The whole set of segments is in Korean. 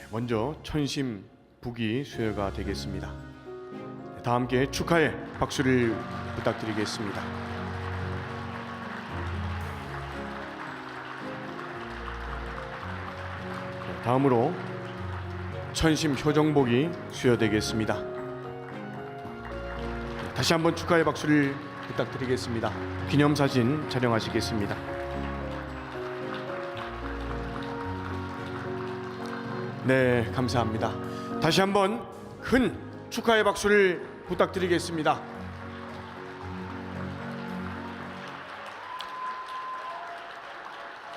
먼저 천심 북이 수여가 되겠습니다. 다 함께 축하의 박수를 부탁드리겠습니다. 다음으로 천심 효정복이 수여되겠습니다. 다시 한번 축하의 박수를 부탁드리겠습니다. 기념사진 촬영하시겠습니다. 네, 감사합니다. 다시 한번 큰 축하의 박수를 부탁드리겠습니다.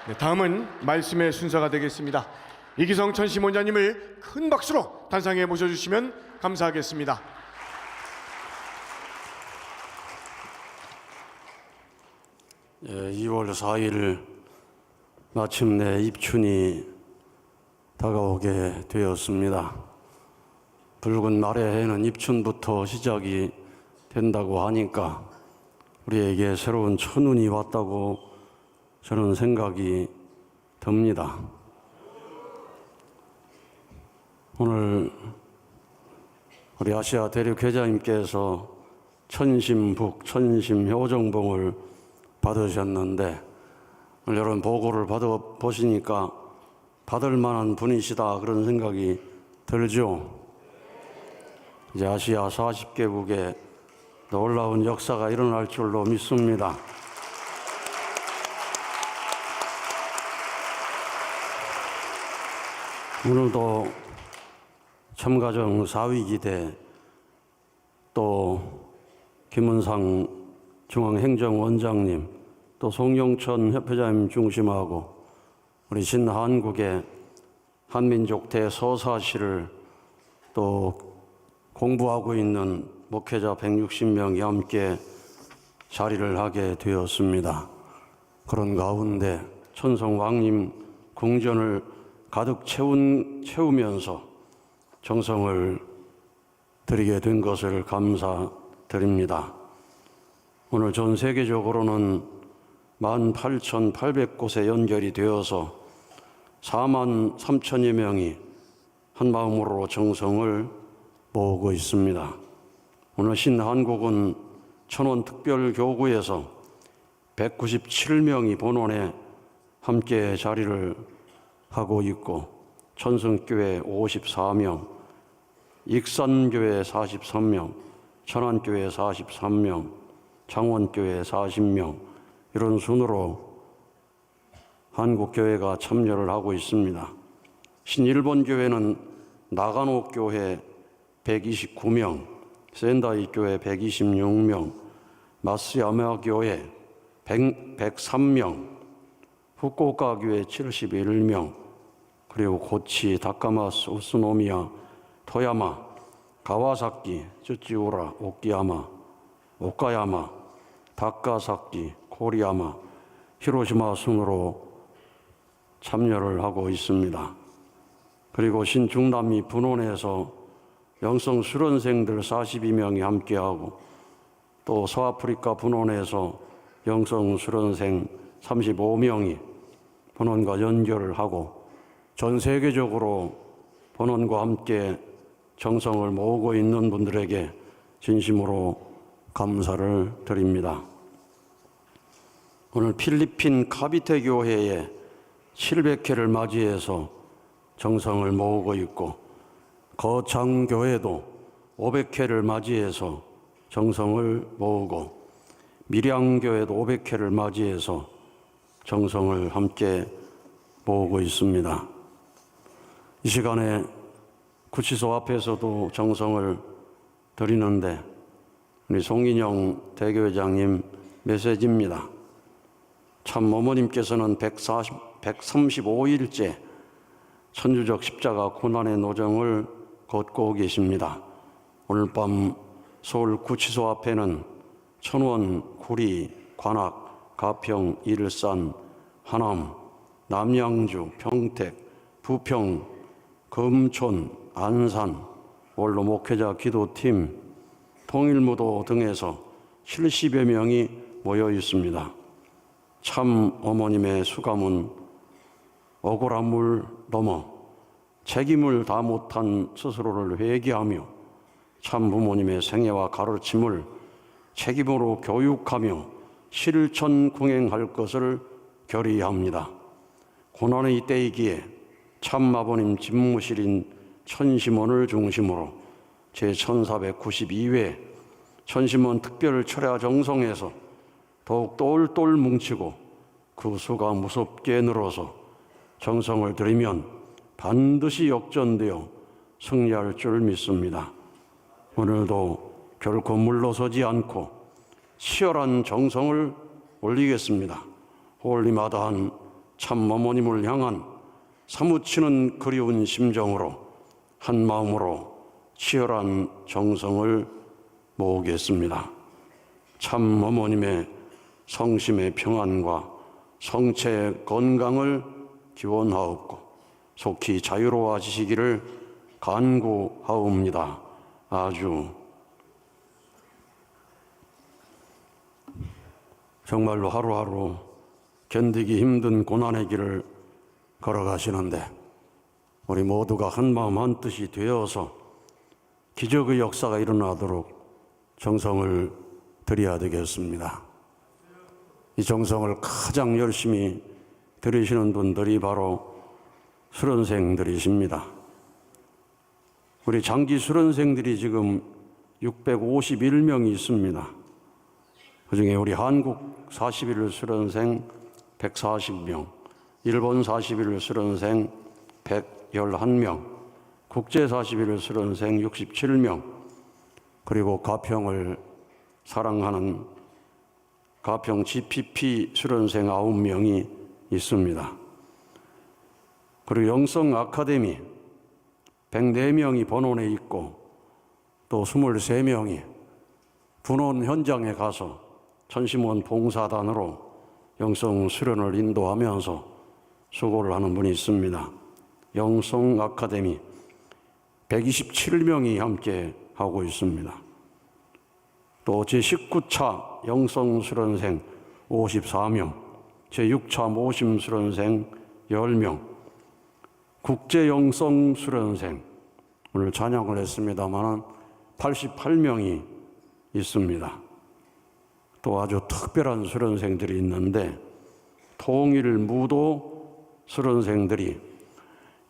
네, 다음은 말씀의 순서가 되겠습니다. 이기성 천심 원장님을 큰 박수로 단상에 모셔주시면 감사하겠습니다. 예, 2월 4일 마침내 입춘이 다가오게 되었습니다. 붉은 말의 해는 입춘부터 시작이 된다고 하니까 우리에게 새로운 천운이 왔다고 저는 생각이 듭니다. 오늘 우리 아시아 대륙 회장님께서 천심북, 천심효정봉을 받으셨는데 오늘 여러분 보고를 받아보시니까 받을 만한 분이시다 그런 생각이 들죠. 이제 아시아 40개국에 놀라운 역사가 일어날 줄로 믿습니다. 오늘도 참가정 4위기대 또 김은상 중앙행정원장님 또 송영천 협회장님 중심하고 우리 신한국의 한민족 대서사시를 또 공부하고 있는 목회자 160명이 함께 자리를 하게 되었습니다. 그런 가운데 천성왕님 궁전을 가득 채우면서 정성을 드리게 된 것을 감사드립니다. 오늘 전 세계적으로는 18,800곳에 연결이 되어서 4만 3천여 명이 한마음으로 정성을 모으고 있습니다. 오늘 신한국은 천원특별교구에서 197명이 본원에 함께 자리를 하고 있고 천승교회 54명, 익산교회 43명, 천안교회 43명, 창원교회 40명 이런 순으로 한국교회가 참여를 하고 있습니다. 신일본교회는 나가노교회 129명, 센다이교회 126명, 마스야마교회 103명, 후쿠오카교회 71명, 그리고 고치, 다카마스, 우스노미야, 토야마, 가와사키, 쯔찌우라, 오카야마, 다카사키, 코리야마, 히로시마 순으로 참여를 하고 있습니다. 그리고 신중남미 분원에서 영성 수련생들 42명이 함께하고 또 서아프리카 분원에서 영성 수련생 35명이 본원과 연결을 하고 전 세계적으로 본원과 함께 정성을 모으고 있는 분들에게 진심으로 감사를 드립니다. 오늘 필리핀 카비테 교회에 700회를 맞이해서 정성을 모으고 있고 거창교회도 500회를 맞이해서 정성을 모으고 밀양교회도 500회를 맞이해서 정성을 함께 모으고 있습니다. 이 시간에 구치소 앞에서도 정성을 드리는데 우리 송인영 대교회장님 메시지입니다. 참 어머님께서는 135일째 천주적 십자가 고난의 노정을 걷고 계십니다. 오늘 밤 서울 구치소 앞에는 천원, 구리, 관악, 가평, 일산, 하남, 남양주, 평택, 부평, 금촌, 안산, 원로 목회자 기도팀, 통일무도 등에서 70여 명이 모여 있습니다. 참 어머님의 수감은 억울함을 넘어 책임을 다 못한 스스로를 회개하며 참 부모님의 생애와 가르침을 책임으로 교육하며 실천 공행할 것을 결의합니다. 고난의 이때이기에 참 아버님 집무실인 천심원을 중심으로 제1492회 천심원 특별 철야 정성에서 더욱 똘똘 뭉치고 그 수가 무섭게 늘어서 정성을 들이면 반드시 역전되어 승리할 줄 믿습니다. 오늘도 결코 물러서지 않고 치열한 정성을 올리겠습니다. 홀리마다한 참 어머님을 향한 사무치는 그리운 심정으로 한 마음으로 치열한 정성을 모으겠습니다. 참 어머님의 성심의 평안과 성체 건강을 기원하옵고 속히 자유로워지시기를 간구하옵니다. 아주 정말로 하루하루 견디기 힘든 고난의 길을 걸어가시는데 우리 모두가 한마음 한뜻이 되어서 기적의 역사가 일어나도록 정성을 드려야 되겠습니다. 이 정성을 가장 열심히 들이시는 분들이 바로 수련생들이십니다. 우리 장기 수련생들이 지금 651명이 있습니다. 그중에 우리 한국 41일 수련생 140명, 일본 41일 수련생 111명, 국제 41일 수련생 67명, 그리고 가평을 사랑하는 가평 GPP 수련생 9명이 있습니다. 그리고 영성 아카데미 104명이 본원에 있고 또 23명이 분원 현장에 가서 천심원 봉사단으로 영성 수련을 인도하면서 수고를 하는 분이 있습니다. 영성 아카데미 127명이 함께 하고 있습니다. 또 제19차 영성 수련생 54명, 제6차 모심 수련생 10명, 국제 영성 수련생 오늘 찬양을 했습니다만 88명이 있습니다. 또 아주 특별한 수련생들이 있는데 통일 무도 수련생들이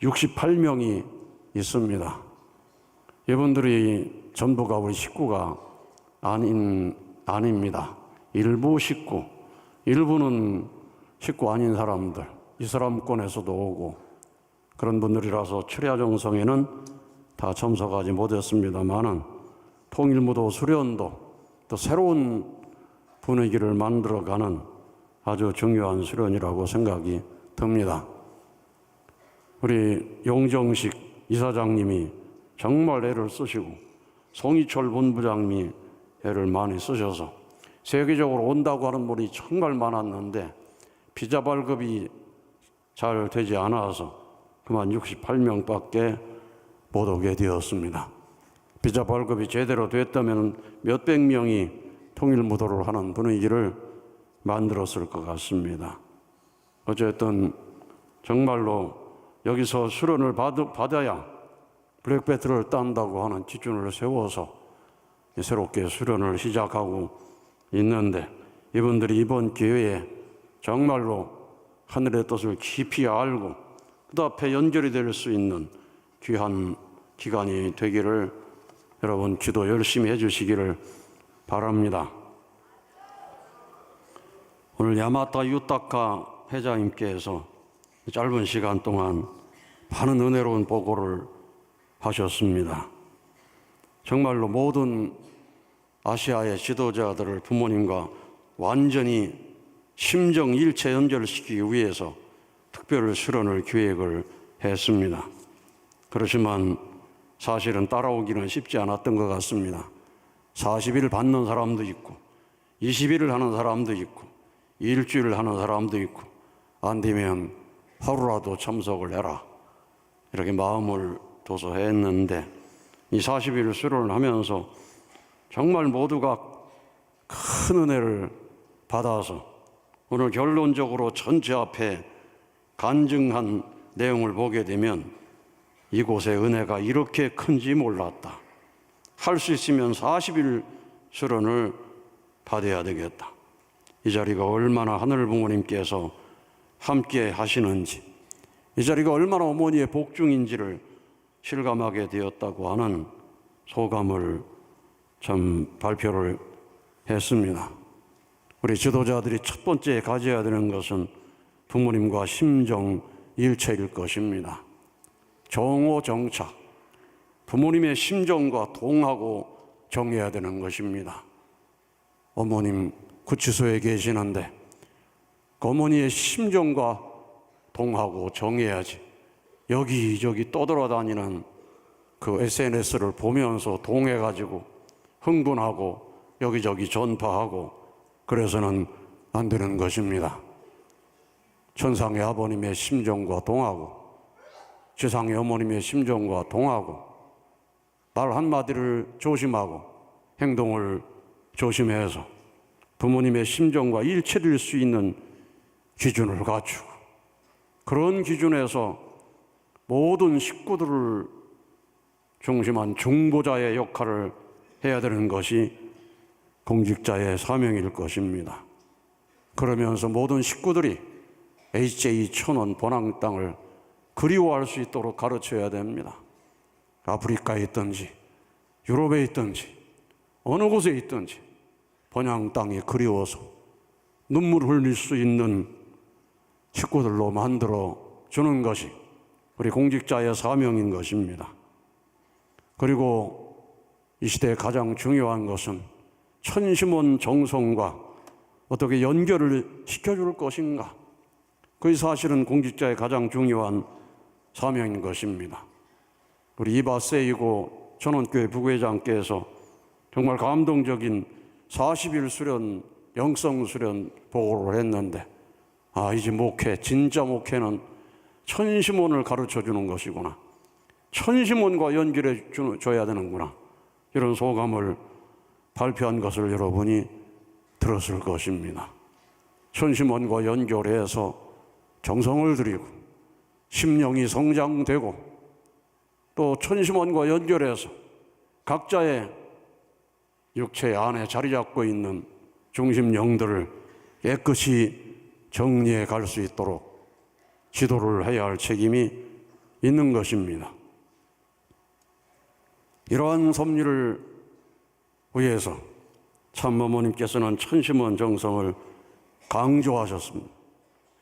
68명이 있습니다. 이분들이 전부가 우리 식구가 아닙니다. 일부 식구, 일부는 식구 아닌 사람들, 이슬람권에서도 오고 그런 분들이라서 철야정성에는 다 참석하지 못했습니다만은 통일무도 수련도 또 새로운 분위기를 만들어가는 아주 중요한 수련이라고 생각이 듭니다. 우리 용정식 이사장님이 정말 애를 쓰시고 송이철 본부장님이 애를 많이 쓰셔서 세계적으로 온다고 하는 분이 정말 많았는데 비자 발급이 잘 되지 않아서 그만 68명밖에 못 오게 되었습니다. 비자 발급이 제대로 됐다면 몇백 명이 통일무도를 하는 분위기를 만들었을 것 같습니다. 어쨌든 정말로 여기서 수련을 받아야 블랙벨트를 딴다고 하는 기준을 세워서 새롭게 수련을 시작하고 있는데 이분들이 이번 기회에 정말로 하늘의 뜻을 깊이 알고 그 앞에 연결이 될 수 있는 귀한 기간이 되기를 여러분 기도 열심히 해주시기를 바랍니다. 오늘 야마타 유타카 회장님께서 짧은 시간 동안 많은 은혜로운 보고를 하셨습니다. 정말로 모든 아시아의 지도자들을 부모님과 완전히 심정 일체 연결시키기 위해서 특별 수련을 기획을 했습니다. 그렇지만 사실은 따라오기는 쉽지 않았던 것 같습니다. 40일 받는 사람도 있고 20일을 하는 사람도 있고 일주일을 하는 사람도 있고 안 되면 하루라도 참석을 해라 이렇게 마음을 둬서 했는데 이 40일 수련을 하면서 정말 모두가 큰 은혜를 받아서 오늘 결론적으로 전체 앞에 간증한 내용을 보게 되면 이곳의 은혜가 이렇게 큰지 몰랐다. 할 수 있으면 40일 수련을 받아야 되겠다. 이 자리가 얼마나 하늘 부모님께서 함께 하시는지, 이 자리가 얼마나 어머니의 복중인지를 실감하게 되었다고 하는 소감을 참 발표를 했습니다. 우리 지도자들이 첫 번째 가져야 되는 것은 부모님과 심정 일체일 것입니다. 정오정착, 부모님의 심정과 동하고 정해야 되는 것입니다. 어머님 구치소에 계시는데 그 어머니의 심정과 동하고 정해야지 여기저기 떠돌아다니는 그 SNS를 보면서 동해가지고 흥분하고 여기저기 전파하고 그래서는 안 되는 것입니다. 천상의 아버님의 심정과 동하고 지상의 어머님의 심정과 동하고 말 한마디를 조심하고 행동을 조심해서 부모님의 심정과 일치될 수 있는 기준을 갖추고 그런 기준에서 모든 식구들을 중심한 중보자의 역할을 해야 되는 것이 공직자의 사명일 것입니다. 그러면서 모든 식구들이 HJ 천원 본항 땅을 그리워할 수 있도록 가르쳐야 됩니다. 아프리카에 있든지 유럽에 있든지 어느 곳에 있든지 본향 땅이 그리워서 눈물 흘릴 수 있는 식구들로 만들어 주는 것이 우리 공직자의 사명인 것입니다. 그리고 이 시대에 가장 중요한 것은 천심원 정성과 어떻게 연결을 시켜줄 것인가. 그게 사실은 공직자의 가장 중요한 사명인 것입니다. 우리 이바세이고 전원교회 부회장께서 정말 감동적인 40일 수련, 영성 수련 보고를 했는데 이제 목회, 진짜 목회는 천심원을 가르쳐 주는 것이구나. 천심원과 연결해 줘야 되는구나. 이런 소감을 발표한 것을 여러분이 들었을 것입니다. 천심원과 연결해서 정성을 들이고 심령이 성장되고 또 천심원과 연결해서 각자의 육체 안에 자리 잡고 있는 중심령들을 깨끗이 정리해 갈 수 있도록 지도를 해야 할 책임이 있는 것입니다. 이러한 섭리를 위해서 참어머님께서는 천심원 정성을 강조하셨습니다.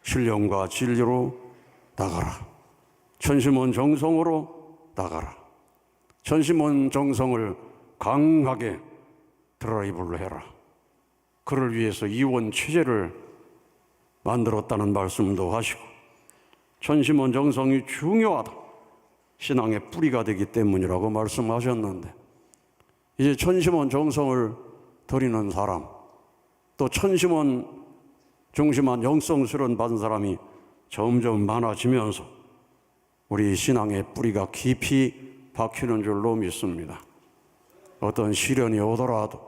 신령과 진리로 나가라. 천심원 정성으로 나가라. 천심원 정성을 강하게 드라이브를 해라. 그를 위해서 이원 체제를 만들었다는 말씀도 하시고 천심원 정성이 중요하다. 신앙의 뿌리가 되기 때문이라고 말씀하셨는데 이제 천심원 정성을 드리는 사람 또 천심원 중심한 영성 수련 받은 사람이 점점 많아지면서 우리 신앙의 뿌리가 깊이 박히는 줄로 믿습니다. 어떤 시련이 오더라도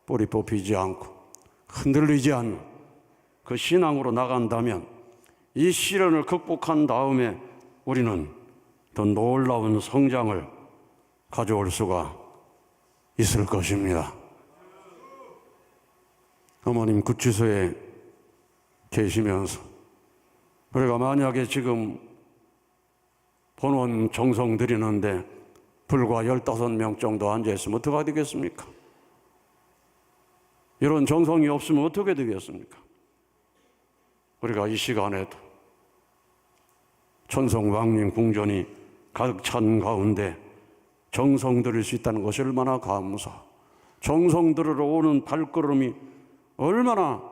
뿌리 뽑히지 않고 흔들리지 않는 그 신앙으로 나간다면 이 시련을 극복한 다음에 우리는 더 놀라운 성장을 가져올 수가 있을 것입니다. 어머님 구치소에 계시면서 우리가 만약에 지금 본원 정성 드리는데 불과 15명 정도 앉아있으면 어떻게 되겠습니까? 이런 정성이 없으면 어떻게 되겠습니까? 우리가 이 시간에도 천성왕림 궁전이 가득 찬 가운데 정성 들일 수 있다는 것이 얼마나 정성 들으러 오는 발걸음이 얼마나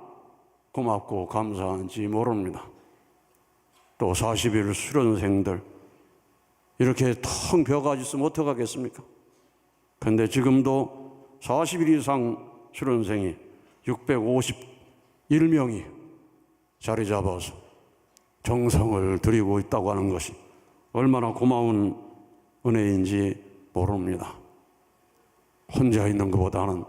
고맙고 감사한지 모릅니다. 또 40일 수련생들 이렇게 텅 벼가지 있으면 어떡하겠습니까? 그런데 지금도 40일 이상 수련생이 651명이 자리 잡아서 정성을 드리고 있다고 하는 것이 얼마나 고마운 은혜인지 모릅니다. 혼자 있는 것보다는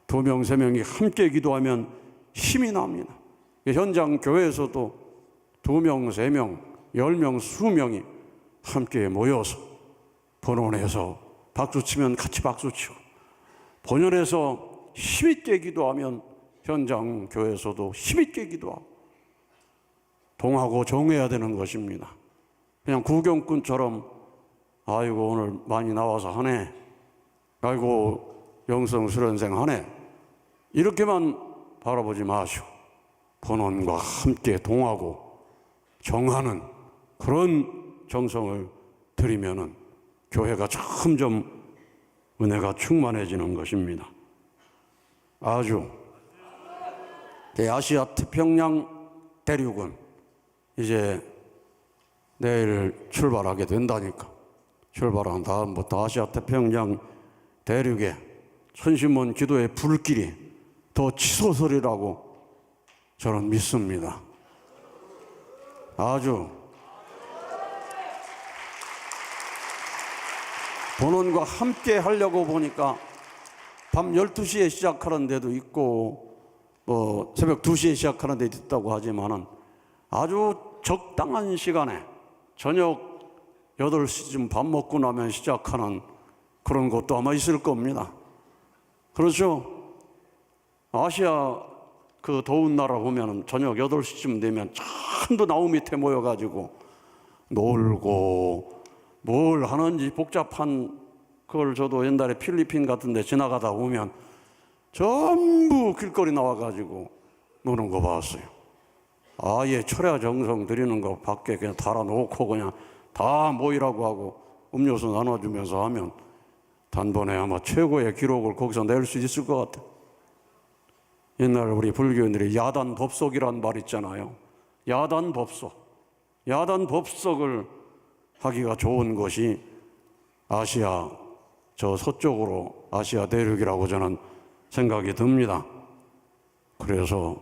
2명, 3명이 함께 기도하면 힘이 납니다. 현장 교회에서도 2명, 3명, 10명, 수명이 함께 모여서 본원에서 박수치면 같이 박수치고, 본연에서 힘있게 기도하면 현장 교회에서도 힘있게 기도하고 동하고 정해야 되는 것입니다. 그냥 구경꾼처럼 아이고 오늘 많이 나와서 하네, 아이고 영성 수련생 하네, 이렇게만 바라보지 마시고 본원과 함께 동하고 정하는 그런 정성을 들이면은 교회가 점점 은혜가 충만해지는 것입니다. 아주 아시아 태평양 대륙은 이제 내일 출발하게 된다니까, 출발한 다음부터 아시아 태평양 대륙에 천심원 기도의 불길이 더 치솟으리라고 저는 믿습니다. 아주 본원과 함께 하려고 보니까 밤 12시에 시작하는 데도 있고 새벽 2시에 시작하는 데도 있다고 하지만은 아주 적당한 시간에 저녁 8시쯤 밥 먹고 나면 시작하는 그런 것도 아마 있을 겁니다. 그렇죠? 아시아 그 더운 나라 보면은 저녁 8시쯤 되면 전부 나무 밑에 모여가지고 놀고 뭘 하는지 복잡한 그걸 저도 옛날에 필리핀 같은 데 지나가다 보면 전부 길거리 나와가지고 노는 거 봤어요. 아예 철야 정성 드리는 거 밖에 그냥 달아놓고 그냥 다 모이라고 하고 음료수 나눠주면서 하면 단번에 아마 최고의 기록을 거기서 낼 수 있을 것 같아요. 옛날 우리 불교인들이 야단 법석이란 말 있잖아요. 야단 법석. 야단 법석을 하기가 좋은 것이 아시아 저 서쪽으로 아시아 대륙이라고 저는 생각이 듭니다. 그래서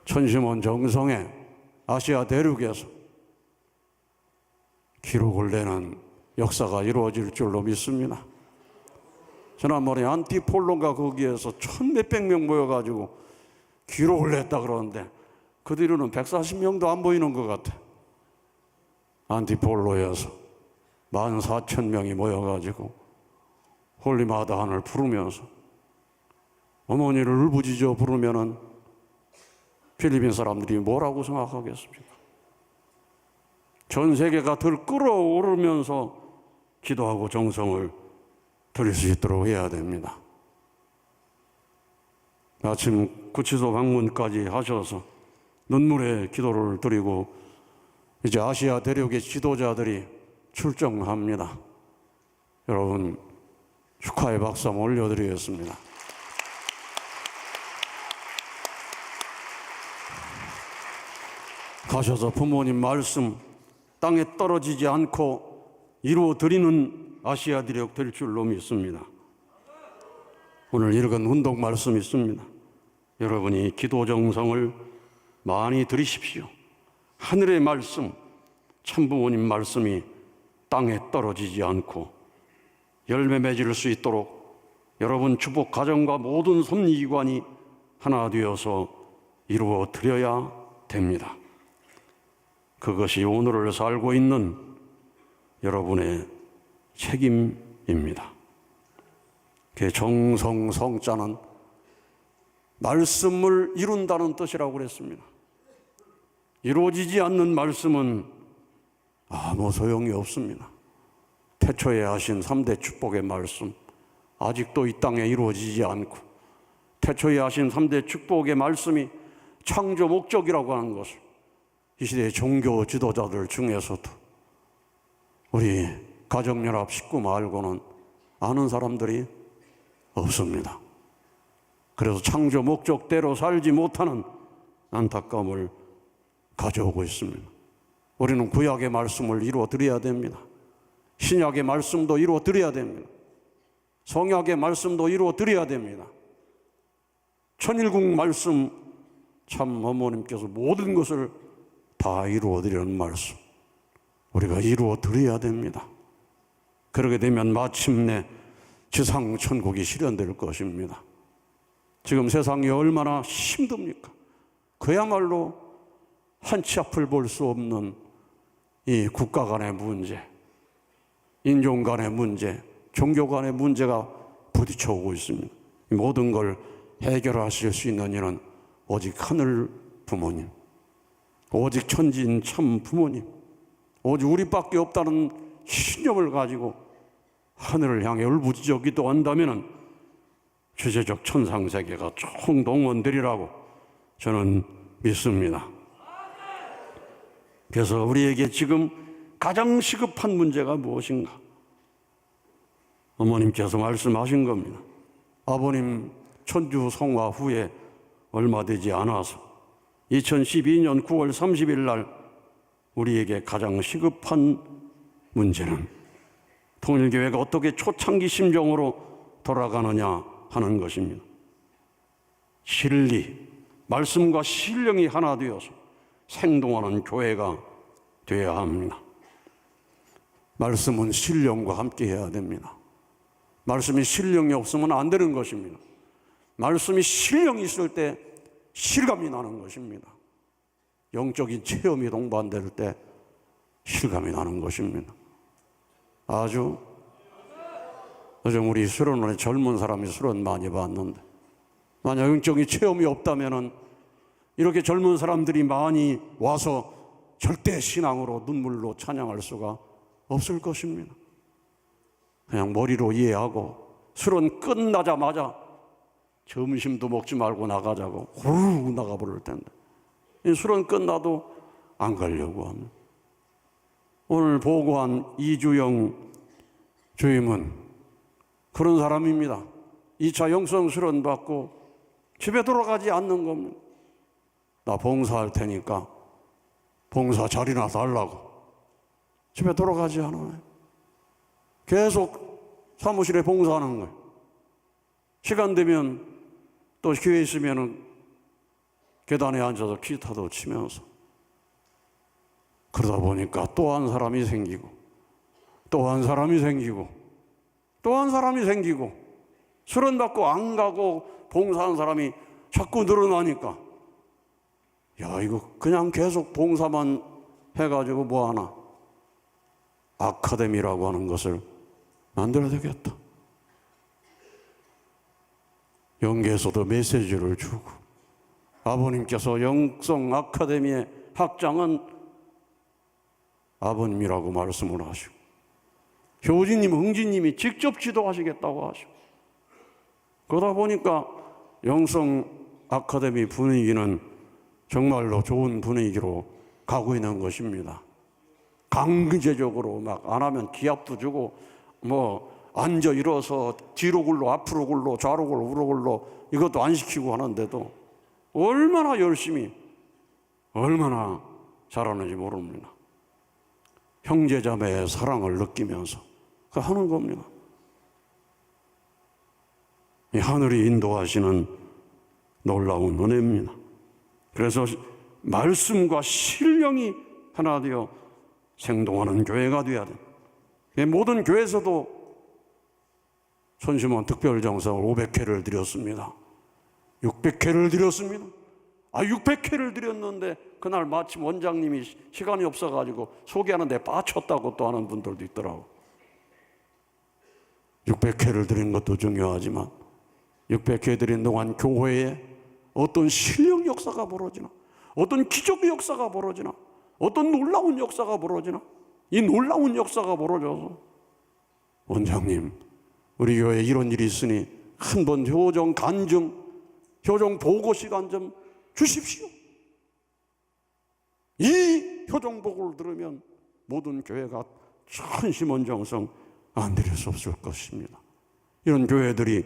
천심원 정성의 아시아 대륙에서 기록을 내는 역사가 이루어질 줄로 믿습니다. 지난번에 안티폴로가 거기에서 1,몇백 명 모여가지고 기록을 냈다 그러는데 그 뒤로는 140명도 안 보이는 것 같아. 안티폴로에서 14,000명이 모여가지고 홀리마다한을 부르면서 어머니를 울부짖어 부르면은 필리핀 사람들이 뭐라고 생각하겠습니까? 전 세계가 들 끌어오르면서 기도하고 정성을 드릴 수 있도록 해야 됩니다. 아침 구치소 방문까지 하셔서 눈물의 기도를 드리고 이제 아시아 대륙의 지도자들이 출정합니다. 여러분 축하의 박수 한번 올려드리겠습니다. 가셔서 부모님 말씀 땅에 떨어지지 않고 이루어드리는 아시아 대륙 될 줄로 믿습니다. 오늘 읽은 운동 말씀 있습니다. 여러분이 기도 정성을 많이 드리십시오. 하늘의 말씀, 참부모님 말씀이 땅에 떨어지지 않고 열매 맺을 수 있도록 여러분 주복 가정과 모든 섭리기관이 하나 되어서 이루어 드려야 됩니다. 그것이 오늘을 살고 있는 여러분의 책임입니다. 그 정성 성자는 말씀을 이룬다는 뜻이라고 그랬습니다. 이루어지지 않는 말씀은 아무 소용이 없습니다. 태초에 하신 3대 축복의 말씀 아직도 이 땅에 이루어지지 않고 태초에 하신 3대 축복의 말씀이 창조 목적이라고 하는 것을 이 시대의 종교 지도자들 중에서도 우리 가정연합 식구 말고는 아는 사람들이 없습니다. 그래서 창조 목적대로 살지 못하는 안타까움을 가져오고 있습니다. 우리는 구약의 말씀을 이루어 드려야 됩니다. 신약의 말씀도 이루어 드려야 됩니다. 성약의 말씀도 이루어 드려야 됩니다. 천일국 말씀, 참 어머님께서 모든 것을 다 이루어 드리는 말씀 우리가 이루어 드려야 됩니다. 그러게 되면 마침내 지상 천국이 실현될 것입니다. 지금 세상이 얼마나 힘듭니까? 그야말로 한치 앞을 볼 수 없는 이 국가 간의 문제, 인종 간의 문제, 종교 간의 문제가 부딪혀 오고 있습니다. 이 모든 걸 해결하실 수 있는 이는 오직 하늘 부모님, 오직 천지인 참 부모님, 오직 우리밖에 없다는 신념을 가지고 하늘을 향해 울부짖어 기도한다면 주제적 천상세계가 총동원되리라고 저는 믿습니다. 그래서 우리에게 지금 가장 시급한 문제가 무엇인가? 어머님께서 말씀하신 겁니다. 아버님 천주 성화 후에 얼마 되지 않아서 2012년 9월 30일 날 우리에게 가장 시급한 문제는 통일교회가 어떻게 초창기 심정으로 돌아가느냐 하는 것입니다. 진리, 말씀과 신령이 하나 되어서 생동하는 교회가 되어야 합니다. 말씀은 신령과 함께 해야 됩니다. 말씀이 신령이 없으면 안 되는 것입니다. 말씀이 신령이 있을 때 실감이 나는 것입니다. 영적인 체험이 동반될 때 실감이 나는 것입니다. 아주 요즘 우리 수련원에 젊은 사람이 수련 많이 봤는데 만약 영적인 체험이 없다면 이렇게 젊은 사람들이 많이 와서 절대 신앙으로 눈물로 찬양할 수가 없을 것입니다. 그냥 머리로 이해하고 수련 끝나자마자 점심도 먹지 말고 나가자고 후루룩 나가버릴 텐데 수련 끝나도 안 가려고 합니다. 오늘 보고한 이주영 주임은 그런 사람입니다. 2차 영성 수련 받고 집에 돌아가지 않는 겁니다. 나 봉사할 테니까 봉사 자리나 달라고 집에 돌아가지 않아요. 계속 사무실에 봉사하는 거예요. 시간 되면 또 교회에 있으면 계단에 앉아서 기타도 치면서 그러다 보니까 또 한 사람이 생기고 또 한 사람이 생기고 또 한 사람이 생기고 수련 받고 안 가고 봉사하는 사람이 자꾸 늘어나니까 야 이거 그냥 계속 봉사만 해가지고 뭐하나 아카데미라고 하는 것을 만들어야 되겠다. 영계에서도 메시지를 주고 아버님께서 영성 아카데미의 학장은 아버님이라고 말씀을 하시고 효진님, 흥진님이 직접 지도하시겠다고 하시고 그러다 보니까 영성 아카데미 분위기는 정말로 좋은 분위기로 가고 있는 것입니다. 강제적으로 막 안 하면 기합도 주고 뭐 앉아 일어서 뒤로 굴러 앞으로 굴러 좌로 굴러 우로 굴러 이것도 안 시키고 하는데도 얼마나 열심히 얼마나 잘하는지 모릅니다. 형제자매의 사랑을 느끼면서 하는 겁니다. 이 하늘이 인도하시는 놀라운 은혜입니다. 그래서 말씀과 신령이 하나 되어 생동하는 교회가 되어야 돼요. 모든 교회에서도 손심원 특별정성을 500회를 드렸습니다. 600회를 드렸습니다. 600회를 드렸는데 그날 마침 원장님이 시간이 없어가지고 소개하는데 빠쳤다고 또 하는 분들도 있더라고. 600회를 드린 것도 중요하지만 600회 드린 동안 교회에 어떤 신령 역사가 벌어지나, 어떤 기적의 역사가 벌어지나, 어떤 놀라운 역사가 벌어지나, 이 놀라운 역사가 벌어져서 원장님 우리 교회에 이런 일이 있으니 한번 효정 간증, 효정 보고 시간 좀 주십시오. 이 효정 보고를 들으면 모든 교회가 천심원정성 안 드릴 수 없을 것입니다. 이런 교회들이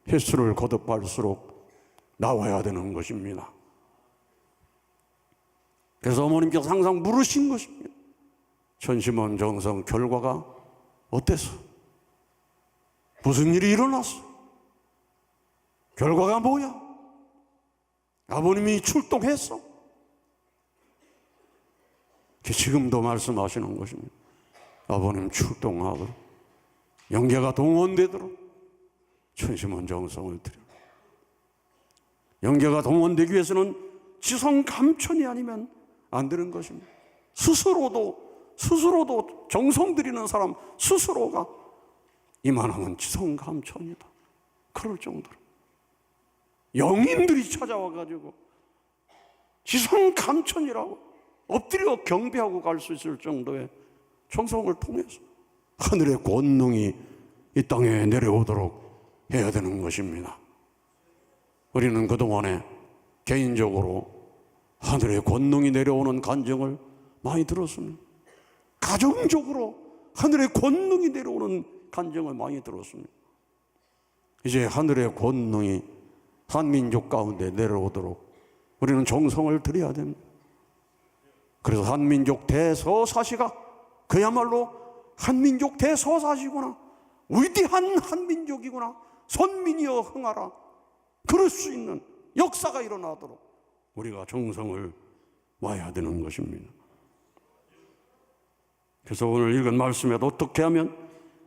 횟수를 거듭할수록 나와야 되는 것입니다. 그래서 어머님께서 항상 물으신 것입니다. 천심원정성 결과가 어땠어? 무슨 일이 일어났어? 결과가 뭐야? 아버님이 출동했어? 지금도 말씀하시는 것입니다. 아버님 출동하도록 영계가 동원되도록 천심원정성을 드려. 영계가 동원되기 위해서는 지성 감천이 아니면 안 되는 것입니다. 스스로도 스스로도 정성 들이는 사람 스스로가 이만하면 지성감천이다. 그럴 정도로 영인들이 찾아와 가지고 지성감천이라고 엎드려 경배하고 갈 수 있을 정도의 정성을 통해서 하늘의 권능이 이 땅에 내려오도록 해야 되는 것입니다. 우리는 그동안에 개인적으로 하늘의 권능이 내려오는 간증을 많이 들었습니다. 가정적으로 하늘의 권능이 내려오는 간증을 많이 들었습니다. 이제 하늘의 권능이 한민족 가운데 내려오도록 우리는 정성을 들여야 됩니다. 그래서 한민족 대서사시가 그야말로 한민족 대서사시구나, 위대한 한민족이구나, 선민이여 흥하라, 그럴 수 있는 역사가 일어나도록 우리가 정성을 와야 되는 것입니다. 그래서 오늘 읽은 말씀에도 어떻게 하면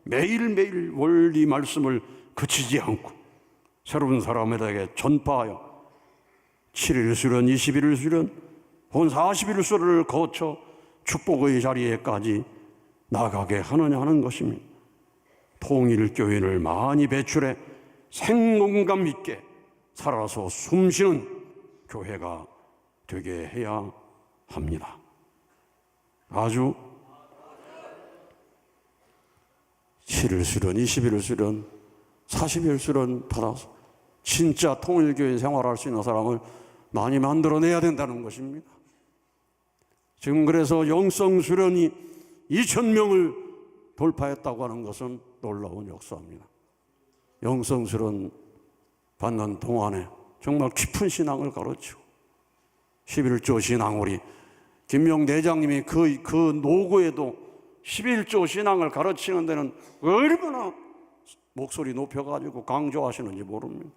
매일매일 원리 말씀을 그치지 않고 새로운 사람에게 전파하여 7일 수련, 21일 수련, 본 40일 수련을 거쳐 축복의 자리에까지 나가게 하느냐 하는 것입니다. 통일교인을 많이 배출해 생동감 있게 살아서 숨쉬는 교회가 되게 해야 합니다. 아주 7일 수련, 21일 수련, 40일 수련 받아서 진짜 통일교인 생활할 수 있는 사람을 많이 만들어내야 된다는 것입니다. 지금 그래서 영성 수련이 2,000명을 돌파했다고 하는 것은 놀라운 역사입니다. 영성 수련 받는 동안에 정말 깊은 신앙을 가르치고 11조 신앙우리 김명 대장님이 그 노고에도 11조 신앙을 가르치는 데는 얼마나 목소리 높여가지고 강조하시는지 모릅니다.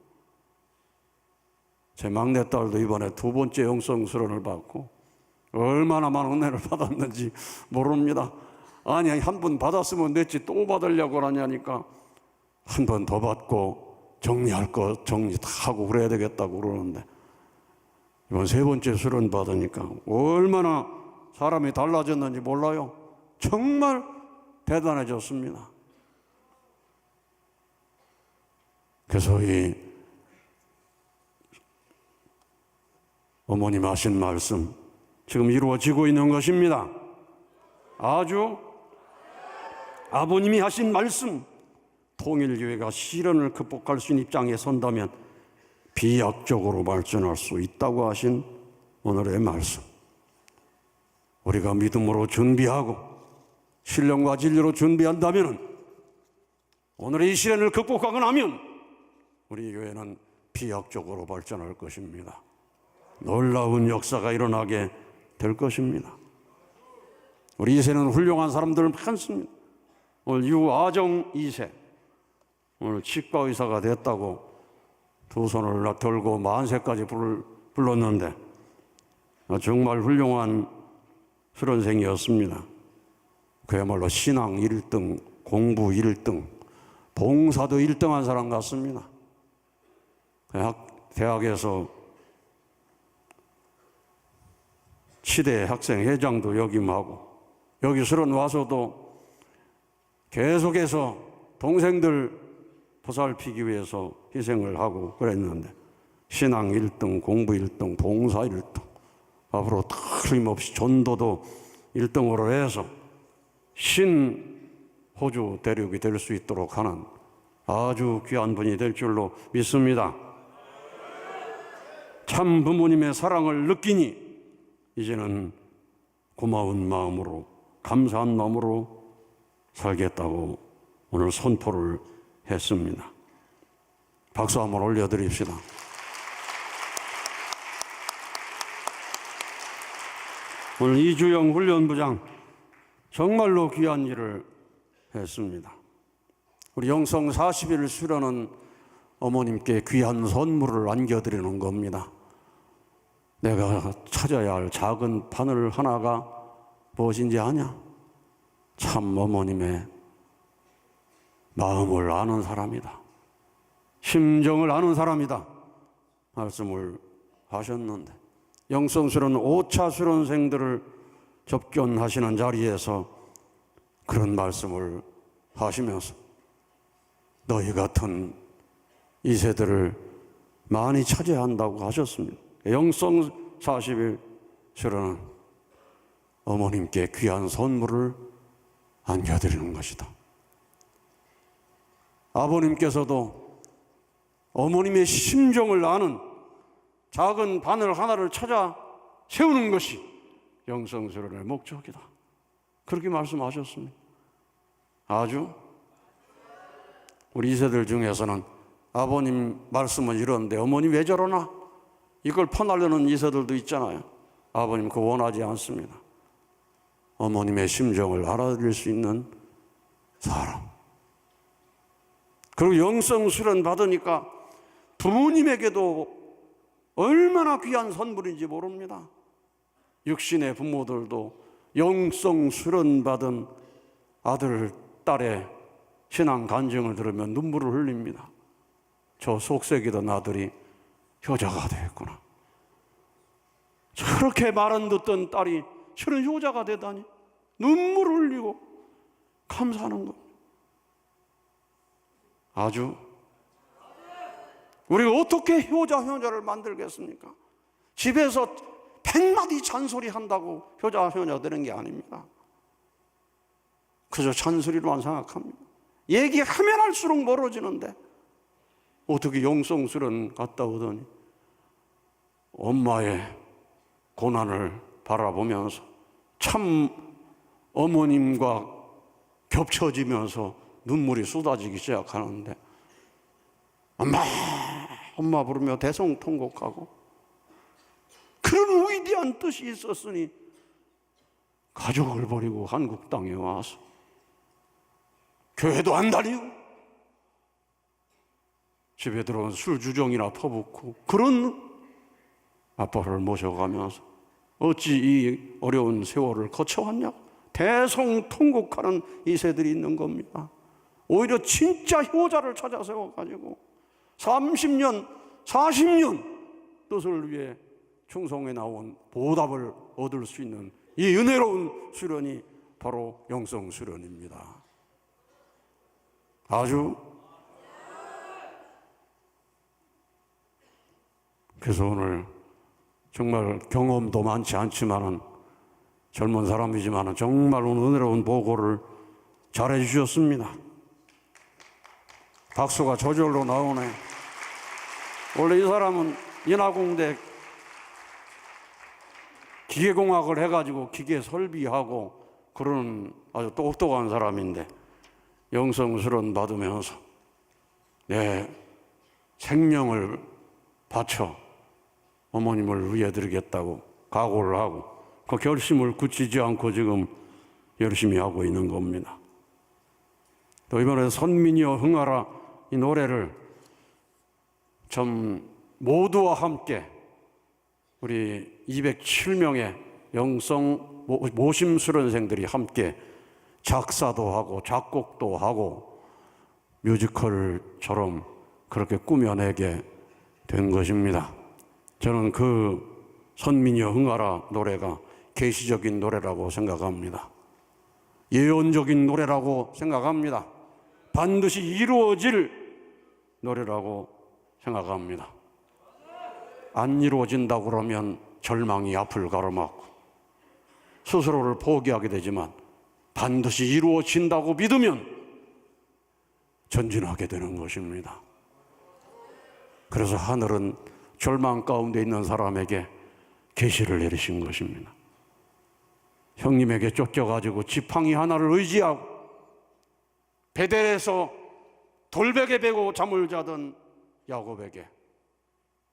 제 막내딸도 이번에 2번째 영성 수련을 받고 얼마나 많은 은혜를 받았는지 모릅니다. 아니, 한 번 받았으면 됐지 또 받으려고 하냐니까 한 번 더 받고 정리할 거 정리 다 하고 그래야 되겠다고 그러는데 이번 3번째 수련 받으니까 얼마나 사람이 달라졌는지 몰라요. 정말 대단해졌습니다. 그래서 이 어머님 하신 말씀 지금 이루어지고 있는 것입니다. 아주 아버님이 하신 말씀, 통일교회가 시련을 극복할 수 있는 입장에 선다면 비약적으로 발전할 수 있다고 하신 오늘의 말씀, 우리가 믿음으로 준비하고 신령과 진리로 준비한다면 오늘의 이 시련을 극복하고 나면 우리 교회는 비약적으로 발전할 것입니다. 놀라운 역사가 일어나게 될 것입니다. 우리 2세는 훌륭한 사람들 많습니다. 오늘 유아정 2세 오늘 치과 의사가 됐다고 2 손을 들고 만세까지 불렀는데 정말 훌륭한 수련생이었습니다. 그야말로 신앙 1등, 공부 1등, 봉사도 1등한 사람 같습니다. 대학에서 치대 학생 회장도 역임하고 여기 수련 와서도 계속해서 동생들 보살피기 위해서 희생을 하고 그랬는데 신앙 1등, 공부 1등, 봉사 1등, 앞으로 틀림없이 전도도 1등으로 해서 신호주 대륙이 될 수 있도록 하는 아주 귀한 분이 될 줄로 믿습니다. 참 부모님의 사랑을 느끼니 이제는 고마운 마음으로, 감사한 마음으로 살겠다고 오늘 선포를 했습니다. 박수 한번 올려드립시다. 오늘 이주영 훈련부장 정말로 귀한 일을 했습니다. 우리 영성 40일 수련은 어머님께 귀한 선물을 안겨드리는 겁니다. 내가 찾아야 할 작은 바늘 하나가 무엇인지 아냐? 참 어머님의 마음을 아는 사람이다. 심정을 아는 사람이다. 말씀을 하셨는데 영성수련 5차 수련생들을 접견하시는 자리에서 그런 말씀을 하시면서 너희 같은 이세들을 많이 찾아야 한다고 하셨습니다. 영성 40일 실은 어머님께 귀한 선물을 안겨드리는 것이다. 아버님께서도 어머님의 심정을 아는 작은 바늘 하나를 찾아 세우는 것이 영성수련의 목적이다. 그렇게 말씀하셨습니다. 아주 우리 이세들 중에서는 아버님 말씀은 이런데 어머니 왜 저러나? 이걸 퍼나르는 이세들도 있잖아요. 아버님 그거 원하지 않습니다. 어머님의 심정을 알아들을 수 있는 사람. 그리고 영성 수련 받으니까 부모님에게도 얼마나 귀한 선물인지 모릅니다. 육신의 부모들도 영성 수련 받은 아들, 딸의 신앙 간증을 들으면 눈물을 흘립니다. 저 속색이던 아들이 효자가 되었구나. 저렇게 말 안 듣던 딸이 실은 효자가 되다니 눈물을 흘리고 감사하는 겁니다. 아주 우리가 어떻게 효자를 만들겠습니까? 집에서 100마디 잔소리 한다고 효자 되는 게 아닙니다. 그저 잔소리로만 생각합니다. 얘기하면 할수록 멀어지는데 어떻게 영성수련 갔다 오더니 엄마의 고난을 바라보면서 참 어머님과 겹쳐지면서 눈물이 쏟아지기 시작하는데 엄마 부르며 대성통곡하고 그런 위대한 뜻이 있었으니 가족을 버리고 한국 땅에 와서 교회도 안 다니고 집에 들어와서 술주정이나 퍼붓고 그런 아빠를 모셔가면서 어찌 이 어려운 세월을 거쳐왔냐? 대성통곡하는 이세들이 있는 겁니다. 오히려 진짜 효자를 찾아 세워가지고 30년, 40년 뜻을 위해 충성해 나온 보답을 얻을 수 있는 이 은혜로운 수련이 바로 영성 수련입니다. 아주 그래서 오늘 정말 경험도 많지 않지만은 젊은 사람이지만은 정말 은혜로운 보고를 잘해 주셨습니다. 박수가 저절로 나오네. 원래 이 사람은 인하공대 기계공학을 해가지고 기계 설비하고 그런 아주 똑똑한 사람인데 영성수련 받으면서 내 생명을 바쳐 어머님을 위해 드리겠다고 각오를 하고 그 결심을 굳히지 않고 지금 열심히 하고 있는 겁니다. 또 이번에 선민이여 흥하라 이 노래를 좀 모두와 함께 우리 207명의 영성 모심 수련생들이 함께 작사도 하고 작곡도 하고 뮤지컬처럼 그렇게 꾸며내게 된 것입니다. 저는 그 선민이여 흥하라 노래가 계시적인 노래라고 생각합니다. 예언적인 노래라고 생각합니다. 반드시 이루어질 노래라고 생각합니다. 안 이루어진다고 그러면 절망이 앞을 가로막고 스스로를 포기하게 되지만 반드시 이루어진다고 믿으면 전진하게 되는 것입니다. 그래서 하늘은 절망 가운데 있는 사람에게 계시를 내리신 것입니다. 형님에게 쫓겨가지고 지팡이 하나를 의지하고 베델에서 돌베개 베고 잠을 자던 야곱에게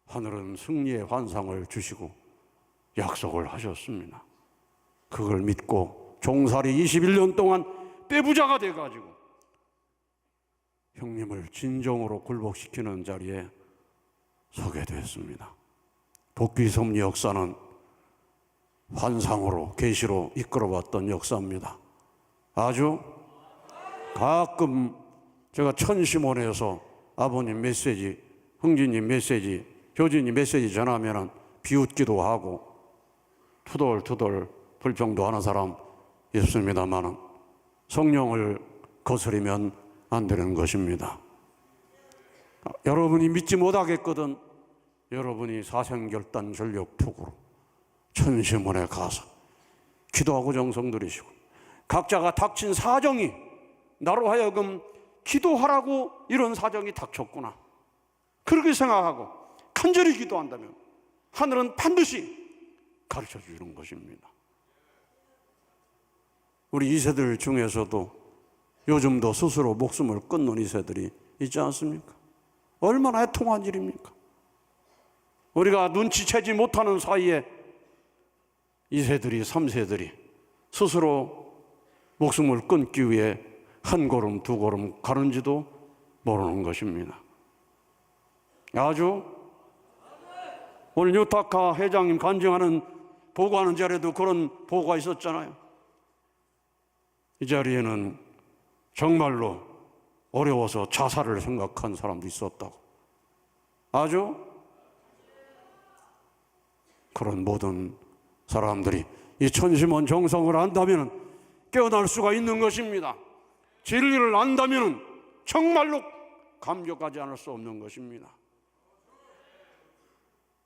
하늘은 승리의 환상을 주시고 약속을 하셨습니다. 그걸 믿고 종살이 21년 동안 떼부자가 돼가지고 형님을 진정으로 굴복시키는 자리에 서게 됐습니다. 복귀섭리 역사는 환상으로 계시로 이끌어왔던 역사입니다. 아주 가끔 제가 천심원에서 아버님 메시지, 흥진님 메시지, 효진님 메시지 전하면 비웃기도 하고 투덜투덜 불평도 하는 사람 있습니다만 성령을 거스리면 안 되는 것입니다. 여러분이 믿지 못하겠거든 여러분이 사생결단 전력투구로 천시문에 가서 기도하고 정성 들이시고 각자가 닥친 사정이 나로 하여금 기도하라고 이런 사정이 닥쳤구나 그렇게 생각하고 간절히 기도한다면 하늘은 반드시 가르쳐 주는 것입니다. 우리 2세들 중에서도 요즘도 스스로 목숨을 끊는 2세들이 있지 않습니까? 얼마나 애통한 일입니까? 우리가 눈치채지 못하는 사이에 2세들이 3세들이 스스로 목숨을 끊기 위해 한 걸음 두 걸음 가는지도 모르는 것입니다. 아주 오늘 유타카 회장님 간증하는 보고하는 자리에도 그런 보고가 있었잖아요. 이 자리에는 정말로 어려워서 자살을 생각한 사람도 있었다고. 아주 그런 모든 사람들이 이 천심원 정성을 안다면 깨어날 수가 있는 것입니다. 진리를 안다면 정말로 감격하지 않을 수 없는 것입니다.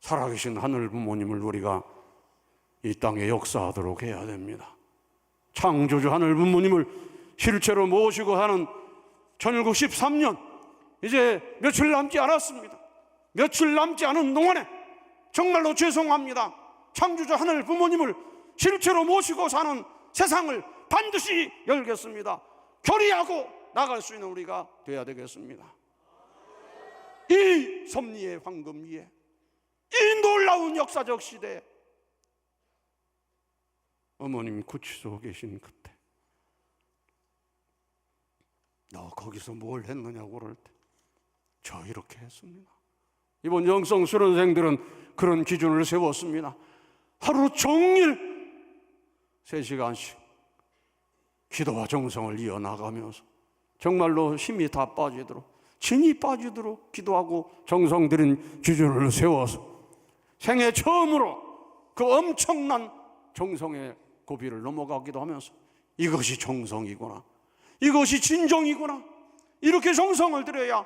살아계신 하늘 부모님을 우리가 이 땅에 역사하도록 해야 됩니다. 창조주 하늘 부모님을 실체로 모시고 하는 1913년 이제 며칠 남지 않았습니다. 며칠 남지 않은 동안에 정말로 죄송합니다. 창조주 하늘 부모님을 실체로 모시고 사는 세상을 반드시 열겠습니다. 결의하고 나갈 수 있는 우리가 되어야 되겠습니다. 이 섭리의 황금 위에 이 놀라운 역사적 시대에 어머님 구치소에 계신 그때 너 거기서 뭘 했느냐고 그럴 때 저 이렇게 했습니다. 이번 영성 수련생들은 그런 기준을 세웠습니다. 하루 종일 3시간씩 기도와 정성을 이어나가면서 정말로 힘이 다 빠지도록 진이 빠지도록 기도하고 정성 들인 기준을 세워서 생애 처음으로 그 엄청난 정성의 고비를 넘어가기도 하면서 이것이 정성이구나, 이것이 진정이구나, 이렇게 정성을 들여야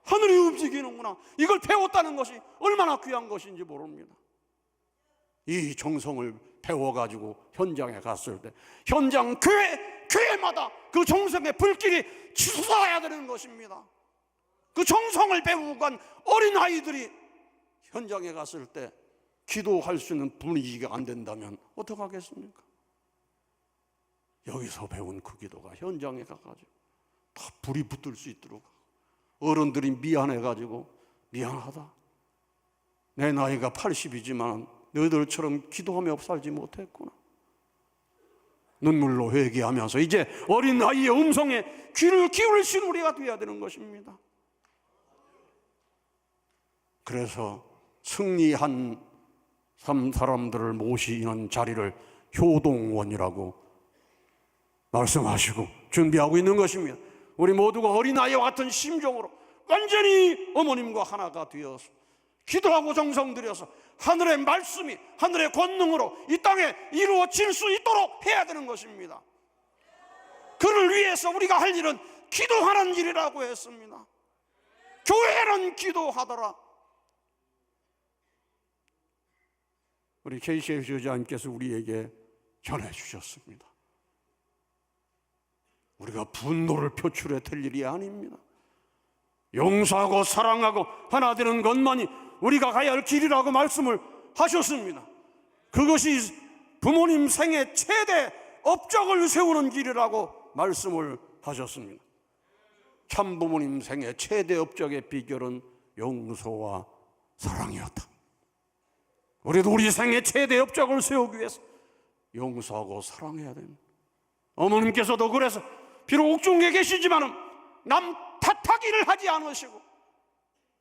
하늘이 움직이는구나, 이걸 배웠다는 것이 얼마나 귀한 것인지 모릅니다. 이 정성을 배워가지고 현장에 갔을 때 현장 교회마다 그 정성의 불길이 치솟아야 되는 것입니다. 그 정성을 배우고 간 어린아이들이 현장에 갔을 때 기도할 수 있는 분위기가 안 된다면 어떡하겠습니까? 여기서 배운 그 기도가 현장에 가가지고 다 불이 붙을 수 있도록 어른들이 미안해가지고 미안하다, 내 나이가 80이지만 너희들처럼 기도하며 살지 못했구나, 눈물로 회개하면서 이제 어린아이의 음성에 귀를 기울일 수 있는 우리가 되어야 되는 것입니다. 그래서 승리한 사람들을 모시는 자리를 효동원이라고 말씀하시고 준비하고 있는 것입니다. 우리 모두가 어린아이와 같은 심정으로 완전히 어머님과 하나가 되어서 기도하고 정성 들여서 하늘의 말씀이 하늘의 권능으로 이 땅에 이루어질 수 있도록 해야 되는 것입니다. 그를 위해서 우리가 할 일은 기도하는 일이라고 했습니다. 교회는 기도하더라. 우리 KCF 지회장님께서 우리에게 전해주셨습니다. 우리가 분노를 표출해 될 일이 아닙니다. 용서하고 사랑하고 하나 되는 것만이 우리가 가야 할 길이라고 말씀을 하셨습니다. 그것이 부모님 생애 최대 업적을 세우는 길이라고 말씀을 하셨습니다. 참 부모님 생애 최대 업적의 비결은 용서와 사랑이었다. 우리도 우리 생애 최대 업적을 세우기 위해서 용서하고 사랑해야 됩니다. 어머님께서도 그래서 비록 옥중에 계시지만 남 탓하기를 하지 않으시고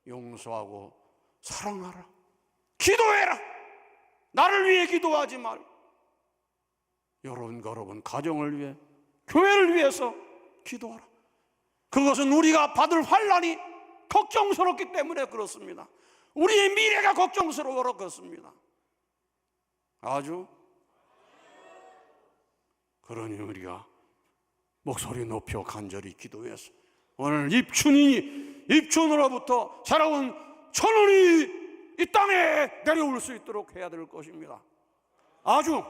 용서하고 사랑하라, 기도해라, 나를 위해 기도하지 말고 여러분 가정을 위해 교회를 위해서 기도하라. 그것은 우리가 받을 환난이 걱정스럽기 때문에 그렇습니다. 우리의 미래가 걱정스러워서 그렇습니다. 아주 그러니 우리가 목소리 높여 간절히 기도해서 오늘 입춘으로부터 살아온 천원이 이 땅에 내려올 수 있도록 해야 될 것입니다. 아주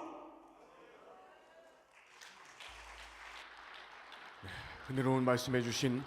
은혜로운 말씀해 주신